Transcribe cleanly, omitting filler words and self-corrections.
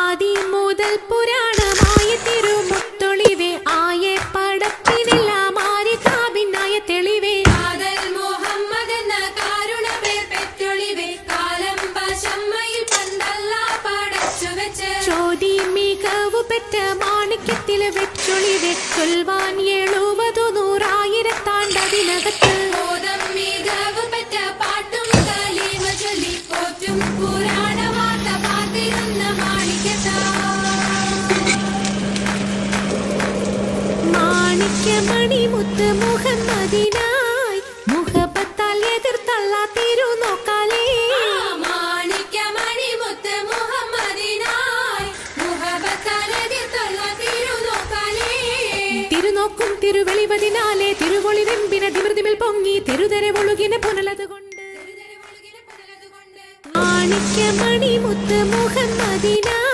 ആദി മുതൽ പുരാണമായ തിരുമുത്തൊളിവേ ആയ പടത്തിനെല്ലാം ആരിതാബിനായ തെളിവേ കാതൽ മുഹമ്മദ് എന്ന കാരുണ പേർ പെറ്റൊളിവേ കാലം പശമ്മയിൽ പന്തല്ല പടച്ചു വെച്ച് ചോതി മികവു പെറ്റ മാണിക്യത്തിലെ വെച്ചൊളിവേ ചൊൽവാൻ 70 100,000 ബോധം മികവ് പെറ്റ പാട്ടും കലീമ ചൊല്ലി പോറ്റും പുരാണ വാർത്ത പാത്തിരുന്ന മാണിക്യത്താ മാണിക്യമണി മുത്ത് മുഹമ്മദിനായി മുഹബത്താൽ എതിർത്തള്ള തിരുനോക്കാലേ മാണിക്യമണി മുത്ത് മുഹമ്മദിനായി മുഹബത്താൽ എതിർത്തുള്ള തിരുനോക്കാലേ തിരുനോക്കും തിരുവെളിവതിനാലെ തിരുവൊളി വെമ്പിന തിമിർതിമിൽ പൊങ്ങി തിരുതരെ ഒഴുകിനെ പുനലതുകൊണ്ട് മാണിക്യമണി മുത്ത് മുഹമ്മദിനായി